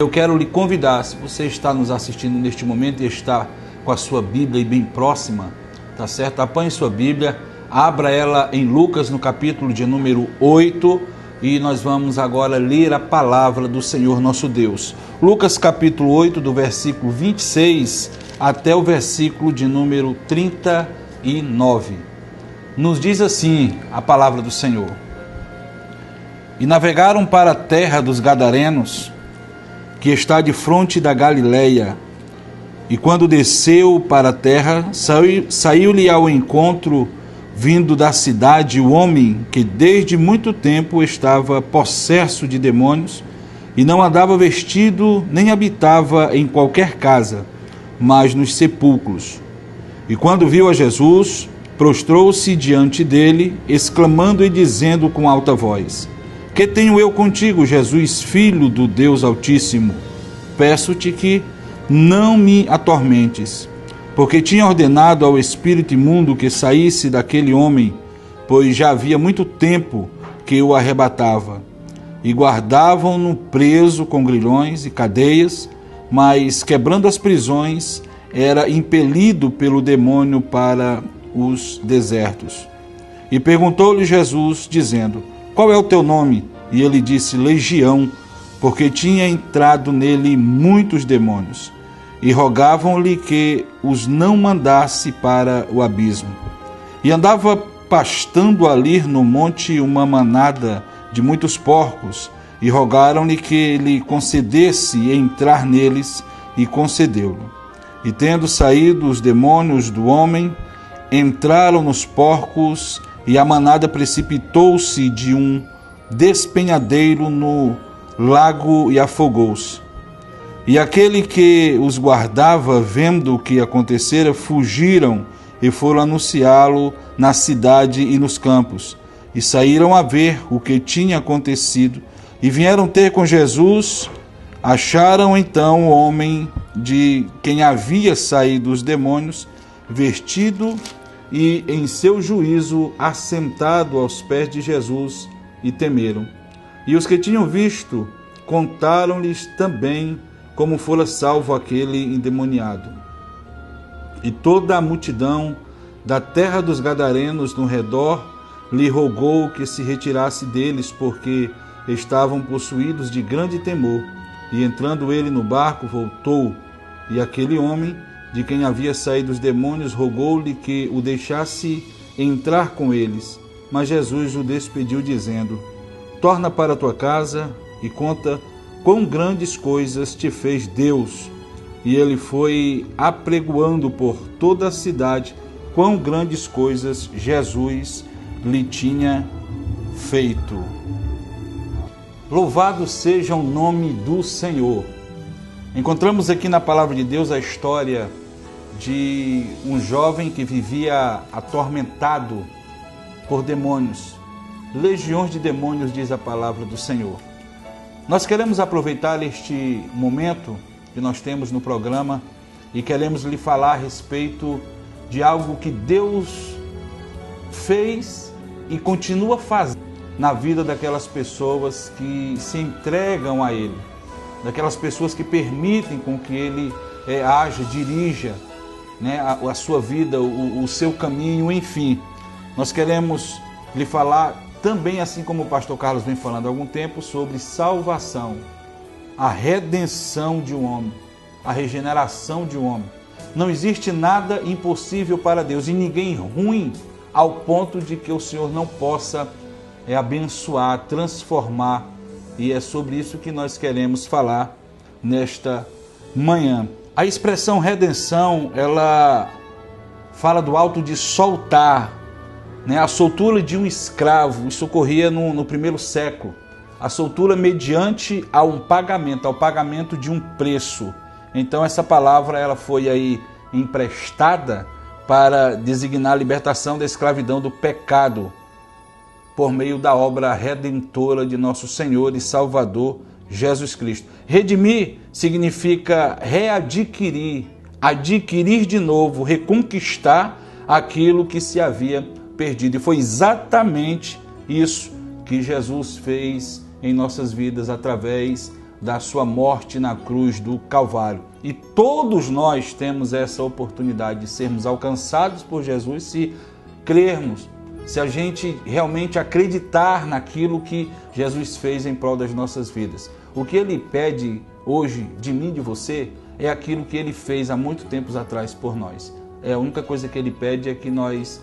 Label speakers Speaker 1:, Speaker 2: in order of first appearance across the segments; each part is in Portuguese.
Speaker 1: Eu quero lhe convidar, se você está nos assistindo neste momento e está com a sua Bíblia bem próxima, tá certo? Apanhe sua Bíblia, abra ela em Lucas no capítulo de número 8 e nós vamos agora ler a palavra do Senhor nosso Deus. Lucas capítulo 8, do versículo 26 até o versículo de número 39. Nos diz assim a palavra do Senhor: E navegaram para a terra dos Gadarenos, que está de fronte da Galileia. E quando desceu para a terra, saiu-lhe ao encontro, vindo da cidade, o homem que desde muito tempo estava possesso de demônios, e não andava vestido, nem habitava em qualquer casa, mas nos sepulcros. E quando viu a Jesus, prostrou-se diante dele, exclamando e dizendo com alta voz: Que tenho eu contigo, Jesus, Filho do Deus Altíssimo? Peço-te que não me atormentes, porque tinha ordenado ao espírito imundo que saísse daquele homem, pois já havia muito tempo que o arrebatava. E guardavam-no preso com grilhões e cadeias, mas, quebrando as prisões, era impelido pelo demônio para os desertos. E perguntou-lhe Jesus, dizendo: Qual é o teu nome? E ele disse: Legião, porque tinha entrado nele muitos demônios. E rogavam-lhe que os não mandasse para o abismo. E andava pastando ali no monte uma manada de muitos porcos, e rogaram-lhe que lhe concedesse entrar neles, e concedeu-lhe. E tendo saído os demônios do homem, entraram nos porcos, e a manada precipitou-se de um despenhadeiro no lago e afogou-se. E aquele que os guardava, vendo o que acontecera, fugiram e foram anunciá-lo na cidade e nos campos. E saíram a ver o que tinha acontecido e vieram ter com Jesus. Acharam então o homem de quem havia saído os demônios, vestido e em seu juízo assentado aos pés de Jesus, e temeram. E os que tinham visto contaram-lhes também como fora salvo aquele endemoniado. E toda a multidão da terra dos Gadarenos no redor lhe rogou que se retirasse deles, porque estavam possuídos de grande temor. E entrando ele no barco, voltou. E aquele homem, de quem havia saído os demônios, rogou-lhe que o deixasse entrar com eles. Mas Jesus o despediu, dizendo: Torna para tua casa e conta quão grandes coisas te fez Deus. E ele foi apregoando por toda a cidade quão grandes coisas Jesus lhe tinha feito. Louvado seja o nome do Senhor. Encontramos aqui na palavra de Deus a história de um jovem que vivia atormentado por demônios. Legiões de demônios, diz a palavra do Senhor. Nós queremos aproveitar este momento que nós temos no programa e queremos lhe falar a respeito de algo que Deus fez e continua fazendo na vida daquelas pessoas que se entregam a Ele, daquelas pessoas que permitem com que Ele haja, dirija, né, a sua vida, o seu caminho, enfim. Nós queremos lhe falar também, assim como o pastor Carlos vem falando há algum tempo, sobre salvação, a redenção de um homem, a regeneração de um homem. Não existe nada impossível para Deus e ninguém ruim ao ponto de que o Senhor não possa abençoar, transformar. E é sobre isso que nós queremos falar nesta manhã. A expressão redenção, ela fala do ato de soltar, né? A soltura de um escravo. Isso ocorria no primeiro século. A soltura mediante a um pagamento, ao pagamento de um preço. Então essa palavra ela foi aí emprestada para designar a libertação da escravidão do pecado, por meio da obra redentora de nosso Senhor e Salvador Jesus Cristo. Redimir significa readquirir, adquirir de novo, reconquistar aquilo que se havia perdido. E foi exatamente isso que Jesus fez em nossas vidas através da sua morte na cruz do Calvário. E todos nós temos essa oportunidade de sermos alcançados por Jesus se crermos, se a gente realmente acreditar naquilo que Jesus fez em prol das nossas vidas. O que Ele pede hoje de mim e de você é aquilo que Ele fez há muito tempos atrás por nós. A única coisa que Ele pede é que nós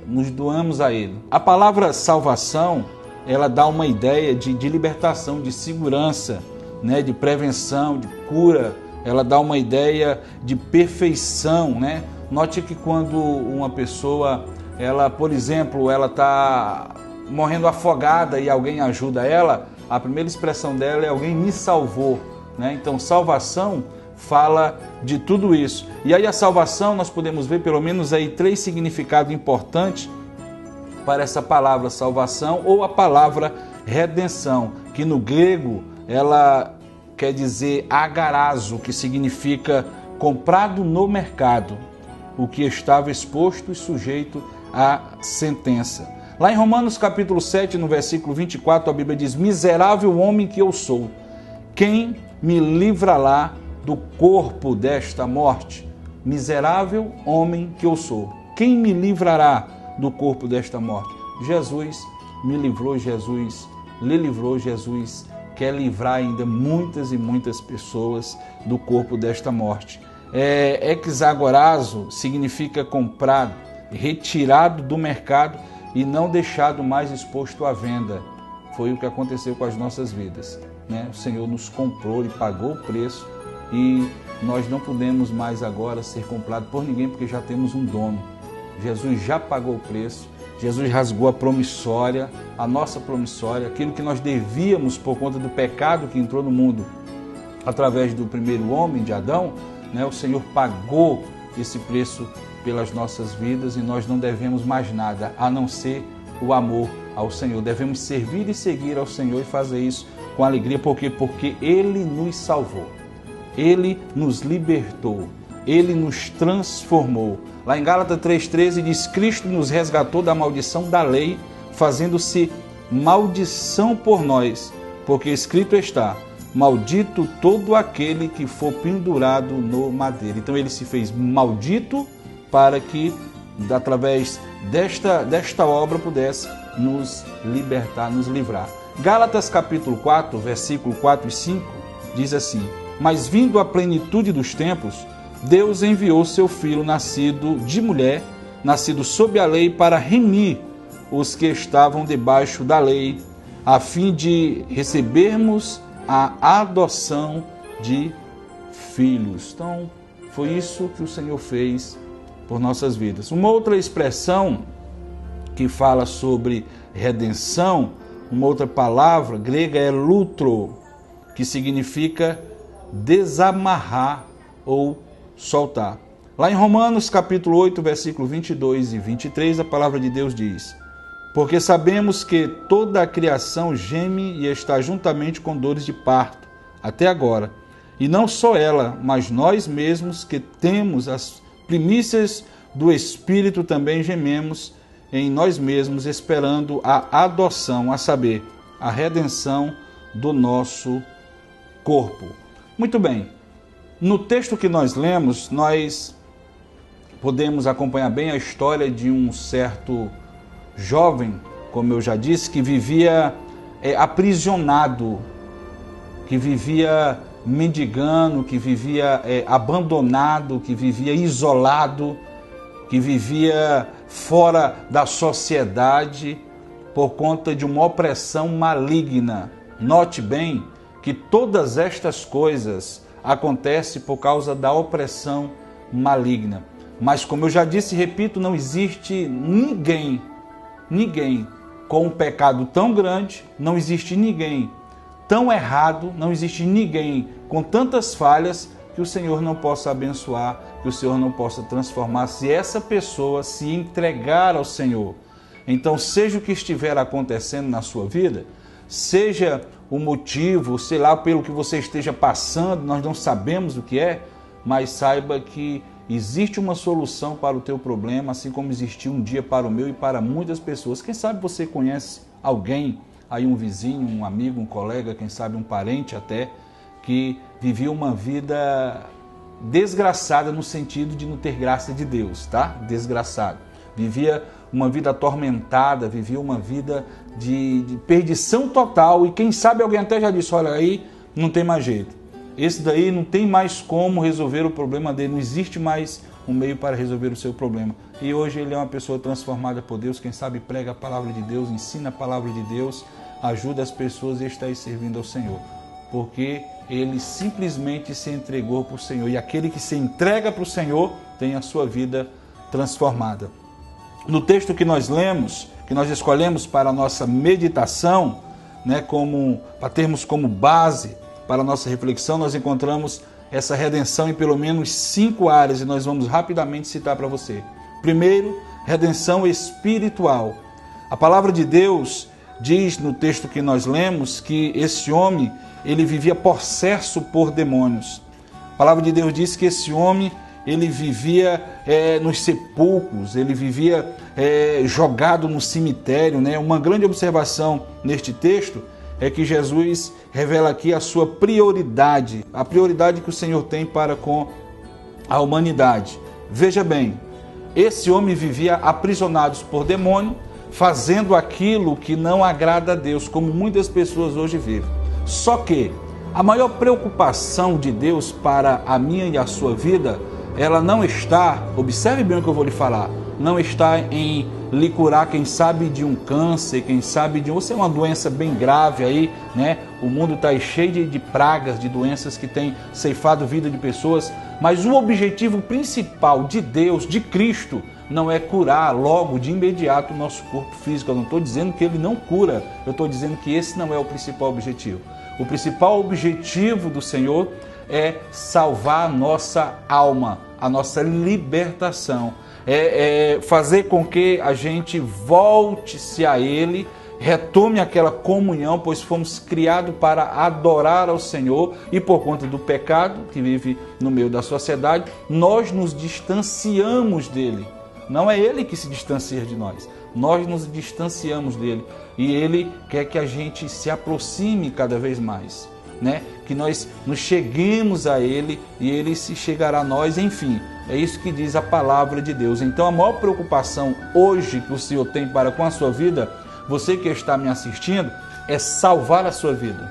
Speaker 1: nos doamos a Ele. A palavra salvação, ela dá uma ideia de libertação, de segurança, né, de prevenção, de cura. Ela dá uma ideia de perfeição, né? Note que quando uma pessoa, ela, por exemplo, ela está morrendo afogada e alguém ajuda ela, a primeira expressão dela é: alguém me salvou, né? Então, salvação fala de tudo isso. E aí a salvação, nós podemos ver pelo menos aí 3 significados importantes para essa palavra salvação, ou a palavra redenção, que no grego ela quer dizer agarazo, que significa comprado no mercado, o que estava exposto e sujeito à sentença. Lá em Romanos capítulo 7, no versículo 24, a Bíblia diz: miserável homem que eu sou, quem me livrará do corpo desta morte? Miserável homem que eu sou, quem me livrará do corpo desta morte? Jesus me livrou, Jesus lhe livrou, Jesus quer livrar ainda muitas e muitas pessoas do corpo desta morte. Exagorazo significa comprado, retirado do mercado e não deixado mais exposto à venda. Foi o que aconteceu com as nossas vidas, né? O Senhor nos comprou e pagou o preço, e nós não podemos mais agora ser comprados por ninguém, porque já temos um dono. Jesus já pagou o preço, Jesus rasgou a promissória, a nossa promissória, aquilo que nós devíamos por conta do pecado que entrou no mundo através do primeiro homem, de Adão, né? O Senhor pagou esse preço pelas nossas vidas e nós não devemos mais nada a não ser o amor ao Senhor. Devemos servir e seguir ao Senhor e fazer isso com alegria. Por quê? Porque Ele nos salvou, Ele nos libertou, Ele nos transformou. Lá em Gálatas 3,13 diz: Cristo nos resgatou da maldição da lei, fazendo-se maldição por nós, porque escrito está: maldito todo aquele que for pendurado no madeiro. Então Ele se fez maldito para que, através desta obra, pudesse nos libertar, nos livrar. Gálatas capítulo 4, versículo 4 e 5 diz assim: mas vindo a plenitude dos tempos, Deus enviou seu Filho, nascido de mulher, nascido sob a lei, para remir os que estavam debaixo da lei, a fim de recebermos a adoção de filhos. Então, foi isso que o Senhor fez por nossas vidas. Uma outra expressão que fala sobre redenção, uma outra palavra grega é lutro, que significa desamarrar ou soltar. Lá em Romanos capítulo 8, versículo 22 e 23, a palavra de Deus diz: porque sabemos que toda a criação geme e está juntamente com dores de parto, até agora. E não só ela, mas nós mesmos que temos as primícias do Espírito também gememos em nós mesmos, esperando a adoção, a saber, a redenção do nosso corpo. Muito bem, no texto que nós lemos, nós podemos acompanhar bem a história de um certo jovem, como eu já disse, que vivia aprisionado, que vivia mendigando, que vivia abandonado, que vivia isolado, que vivia fora da sociedade por conta de uma opressão maligna. Note bem que todas estas coisas acontecem por causa da opressão maligna. Mas, como eu já disse e repito, não existe ninguém com um pecado tão grande, não existe ninguém tão errado, não existe ninguém com tantas falhas que o Senhor não possa abençoar, que o Senhor não possa transformar, se essa pessoa se entregar ao Senhor. Então, seja o que estiver acontecendo na sua vida, seja o motivo, sei lá, pelo que você esteja passando, nós não sabemos o que é, mas saiba que existe uma solução para o teu problema, assim como existiu um dia para o meu e para muitas pessoas. Quem sabe você conhece alguém aí um vizinho, um amigo, um colega, quem sabe um parente até, que vivia uma vida desgraçada no sentido de não ter graça de Deus, tá? Desgraçado. Vivia uma vida atormentada, vivia uma vida de perdição total, e quem sabe alguém até já disse, olha, aí não tem mais jeito. Esse daí não tem mais como resolver o problema dele, não existe mais um meio para resolver o seu problema. E hoje ele é uma pessoa transformada por Deus, quem sabe prega a palavra de Deus, ensina a palavra de Deus, ajuda as pessoas e está aí servindo ao Senhor. Porque ele simplesmente se entregou para o Senhor. E aquele que se entrega para o Senhor tem a sua vida transformada. No texto que nós lemos, que nós escolhemos para a nossa meditação, né, para termos como base para a nossa reflexão, nós encontramos essa redenção em pelo menos 5 áreas, e nós vamos rapidamente citar para você. Primeiro, redenção espiritual. A palavra de Deus diz no texto que nós lemos que esse homem, ele vivia possesso por demônios. A palavra de Deus diz que esse homem, ele vivia nos sepulcros, ele vivia jogado no cemitério, né? Uma grande observação neste texto é que Jesus revela aqui a sua prioridade, a prioridade que o Senhor tem para com a humanidade. Veja bem, esse homem vivia aprisionado por demônio, fazendo aquilo que não agrada a Deus, como muitas pessoas hoje vivem. Só que a maior preocupação de Deus para a minha e a sua vida, ela não está, observe bem o que eu vou lhe falar, não está em lhe curar, quem sabe, de um câncer, quem sabe de uma doença bem grave aí, né? O mundo está cheio de pragas, de doenças que têm ceifado a vida de pessoas, mas o objetivo principal de Deus, de Cristo, não é curar logo, de imediato, o nosso corpo físico. Eu não estou dizendo que ele não cura, eu estou dizendo que esse não é o principal objetivo. O principal objetivo do Senhor é salvar a nossa alma, a nossa libertação, fazer com que a gente volte-se a Ele, retome aquela comunhão, pois fomos criados para adorar ao Senhor, e por conta do pecado que vive no meio da sociedade, nós nos distanciamos dele. Não é Ele que se distancia de nós, nós nos distanciamos dele, e Ele quer que a gente se aproxime cada vez mais, né? Que nós nos cheguemos a Ele e Ele se chegará a nós, enfim, é isso que diz a palavra de Deus. Então a maior preocupação hoje que o Senhor tem para com a sua vida, você que está me assistindo, é salvar a sua vida,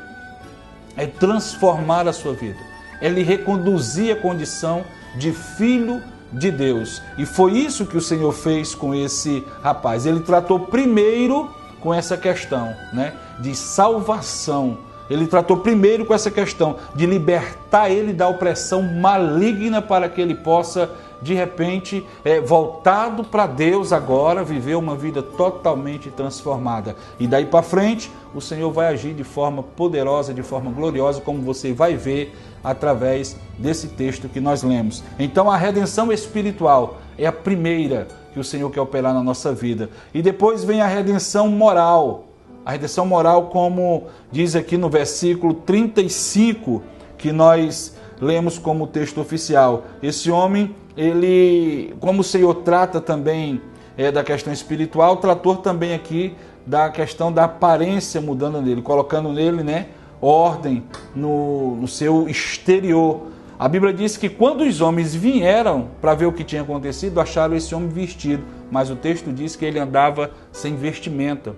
Speaker 1: é transformar a sua vida, é lhe reconduzir a condição de filho de Deus. E foi isso que o Senhor fez com esse rapaz. Ele tratou primeiro com essa questão, né, de salvação. Ele tratou primeiro com essa questão de libertar ele da opressão maligna, para que ele possa, de repente, voltado para Deus agora, viver uma vida totalmente transformada. E daí para frente, o Senhor vai agir de forma poderosa, de forma gloriosa, como você vai ver através desse texto que nós lemos. Então a redenção espiritual é a primeira que o Senhor quer operar na nossa vida. E depois vem a redenção moral. A redenção moral, como diz aqui no versículo 35, que nós lemos como texto oficial. Esse homem, ele, como o Senhor trata também da questão espiritual, tratou também aqui da questão da aparência mudando nele, colocando nele, né, ordem no seu exterior. A Bíblia diz que quando os homens vieram para ver o que tinha acontecido, acharam esse homem vestido, mas o texto diz que ele andava sem vestimenta.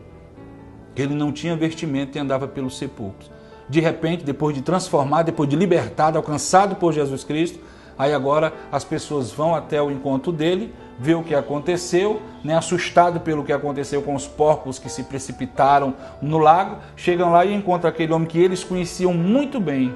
Speaker 1: Ele não tinha vestimenta e andava pelos sepulcros. De repente, depois de transformado, depois de libertado, alcançado por Jesus Cristo, aí agora as pessoas vão até o encontro dele, vê o que aconteceu, né, assustado pelo que aconteceu com os porcos que se precipitaram no lago, chegam lá e encontram aquele homem que eles conheciam muito bem.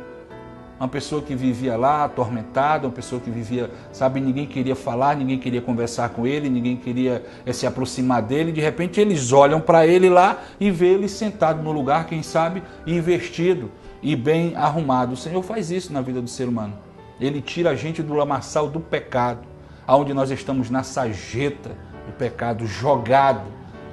Speaker 1: Uma pessoa que vivia lá atormentada, uma pessoa que vivia, sabe, ninguém queria falar, ninguém queria conversar com ele, ninguém queria se aproximar dele. De repente eles olham para ele lá e vê ele sentado no lugar, quem sabe, e vestido e bem arrumado. O Senhor faz isso na vida do ser humano. Ele tira a gente do lamaçal do pecado, aonde nós estamos na sarjeta do pecado, jogado,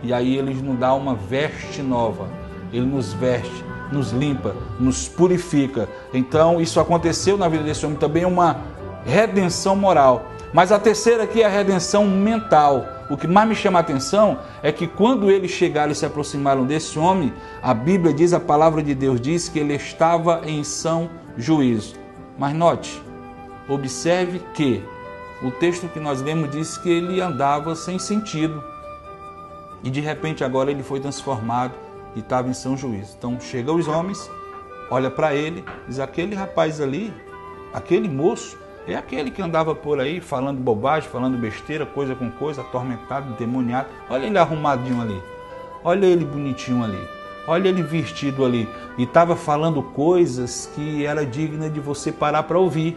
Speaker 1: e aí Ele nos dá uma veste nova, Ele nos veste, nos limpa, nos purifica. Então isso aconteceu na vida desse homem, também uma redenção moral. Mas a terceira aqui é a redenção mental. O que mais me chama a atenção é que quando eles chegaram e se aproximaram desse homem, a Bíblia diz, a palavra de Deus diz que ele estava em são juízo. Mas note, observe que o texto que nós lemos diz que ele andava sem sentido. E de repente agora ele foi transformado e estava em são juízo. Então chegam os homens, olha para ele, diz, aquele rapaz ali, aquele moço, é aquele que andava por aí falando bobagem, falando besteira, coisa com coisa, atormentado, endemoniado. Olha ele arrumadinho ali, olha ele bonitinho ali, olha ele vestido ali. E estava falando coisas que era digna de você parar para ouvir.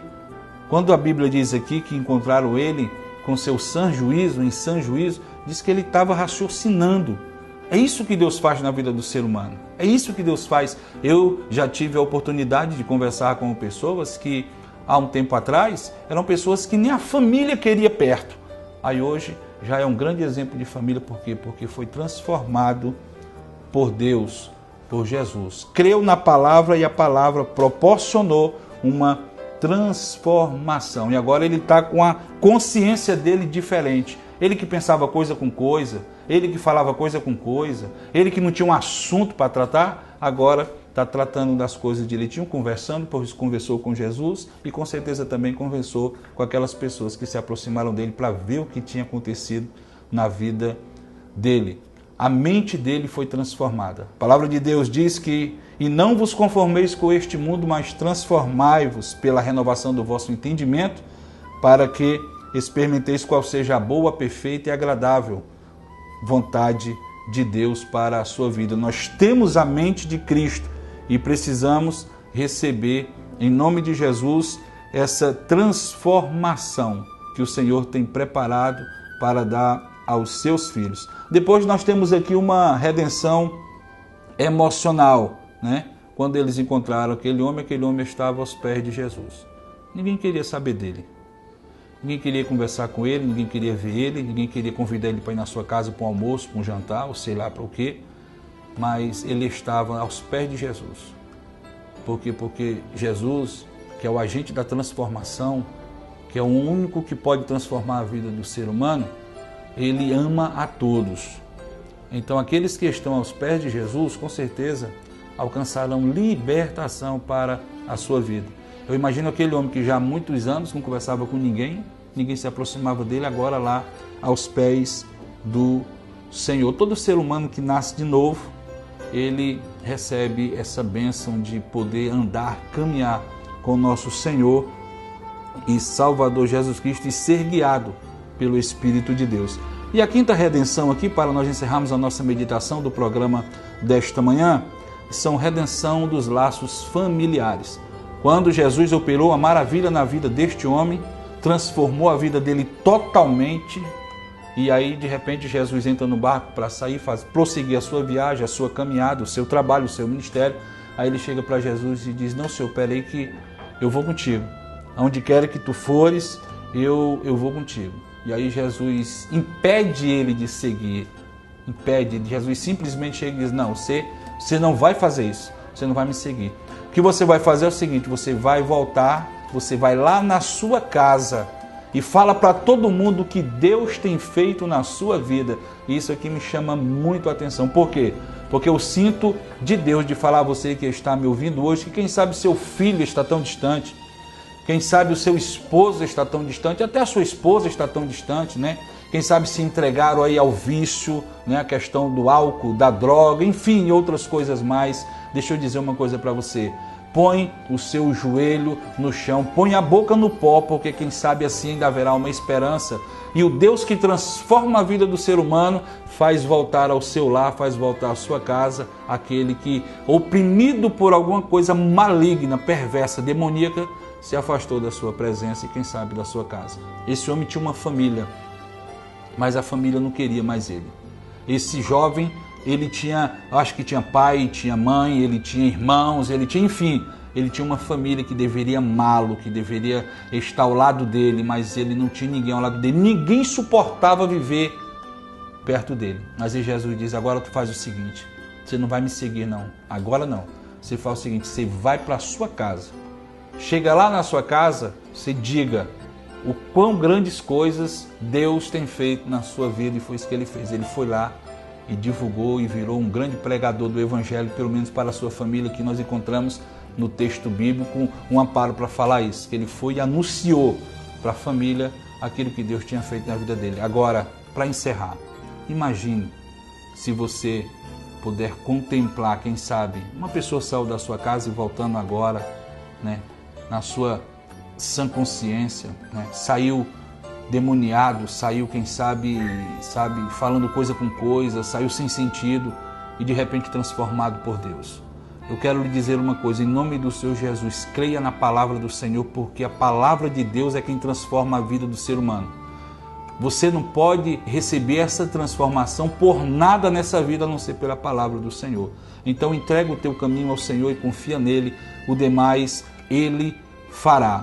Speaker 1: Quando a Bíblia diz aqui que encontraram ele com seu sã juízo, em sã juízo, diz que ele estava raciocinando. É isso que Deus faz na vida do ser humano. É isso que Deus faz. Eu já tive a oportunidade de conversar com pessoas que há um tempo atrás eram pessoas que nem a família queria perto. Aí hoje já é um grande exemplo de família. Por quê? Porque foi transformado por Deus, por Jesus. Creu na palavra e a palavra proporcionou uma transformação. E agora ele está com a consciência dele diferente. Ele que pensava coisa com coisa, ele que falava coisa com coisa, ele que não tinha um assunto para tratar, agora está tratando das coisas direitinho, conversando, pois conversou com Jesus e com certeza também conversou com aquelas pessoas que se aproximaram dele para ver o que tinha acontecido na vida dele. A mente dele foi transformada. A palavra de Deus diz que e não vos conformeis com este mundo, mas transformai-vos pela renovação do vosso entendimento, para que experimenteis qual seja a boa, perfeita e agradável vontade de Deus para a sua vida. Nós temos a mente de Cristo e precisamos receber, em nome de Jesus, essa transformação que o Senhor tem preparado para dar aos seus filhos. Depois nós temos aqui uma redenção emocional, né? Quando eles encontraram aquele homem estava aos pés de Jesus. Ninguém queria saber dele. Ninguém queria conversar com ele, ninguém queria ver ele, ninguém queria convidar ele para ir na sua casa para um almoço, para um jantar, ou sei lá para o quê. Mas ele estava aos pés de Jesus. Por quê? Porque Jesus, que é o agente da transformação, que é o único que pode transformar a vida do ser humano, ele ama a todos. Então aqueles que estão aos pés de Jesus, com certeza, alcançarão libertação para a sua vida. Eu imagino aquele homem que já há muitos anos não conversava com ninguém, ninguém se aproximava dele, agora lá aos pés do Senhor. Todo ser humano que nasce de novo, ele recebe essa bênção de poder andar, caminhar com o nosso Senhor e Salvador Jesus Cristo e ser guiado pelo Espírito de Deus. E a quinta redenção aqui, para nós encerrarmos a nossa meditação do programa desta manhã, são redenção dos laços familiares. Quando Jesus operou a maravilha na vida deste homem, transformou a vida dele totalmente, e aí de repente Jesus entra no barco para sair, prosseguir a sua viagem, a sua caminhada, o seu trabalho, o seu ministério. Aí ele chega para Jesus e diz: não, Senhor, peraí que eu vou contigo. Aonde quer que tu fores, eu vou contigo. E aí Jesus impede ele de seguir, Jesus simplesmente chega e diz: não, você não vai fazer isso, você não vai me seguir. O que você vai fazer é o seguinte: você vai voltar, você vai lá na sua casa e fala para todo mundo o que Deus tem feito na sua vida. E isso aqui me chama muito a atenção. Por quê? Porque eu sinto de Deus de falar a você que está me ouvindo hoje, que quem sabe seu filho está tão distante, quem sabe o seu esposo está tão distante, até a sua esposa está tão distante, né? Quem sabe se entregaram aí ao vício, né? A questão do álcool, da droga, enfim, outras coisas mais. Deixa eu dizer uma coisa para você: põe o seu joelho no chão, põe a boca no pó, porque quem sabe assim ainda haverá uma esperança. E o Deus que transforma a vida do ser humano faz voltar ao seu lar, faz voltar à sua casa, aquele que, oprimido por alguma coisa maligna, perversa, demoníaca, se afastou da sua presença e quem sabe da sua casa. Esse homem tinha uma família, mas a família não queria mais ele. Esse jovem, ele tinha, acho que tinha pai, tinha mãe, ele tinha irmãos, ele tinha, enfim, ele tinha uma família que deveria amá-lo, que deveria estar ao lado dele, mas ele não tinha ninguém ao lado dele. Ninguém suportava viver perto dele. Mas aí Jesus diz: agora tu faz o seguinte, você não vai me seguir não, agora não. Você faz o seguinte, você vai para a sua casa. Chega lá na sua casa, você diga: o quão grandes coisas Deus tem feito na sua vida, e foi isso que ele fez. Ele foi lá e divulgou e virou um grande pregador do Evangelho, pelo menos para a sua família, que nós encontramos no texto bíblico um amparo para falar isso, que ele foi e anunciou para a família aquilo que Deus tinha feito na vida dele. Agora, para encerrar, imagine se você puder contemplar, quem sabe, uma pessoa saiu da sua casa e voltando agora, né, na sua sã consciência, né, saiu demoniado, saiu, quem sabe, falando coisa com coisa, saiu sem sentido e de repente transformado por Deus. Eu quero lhe dizer uma coisa, em nome do Senhor Jesus, creia na palavra do Senhor, porque a palavra de Deus é quem transforma a vida do ser humano. Você não pode receber essa transformação por nada nessa vida, a não ser pela palavra do Senhor. Então entrega o teu caminho ao Senhor e confia nele, o demais Ele fará.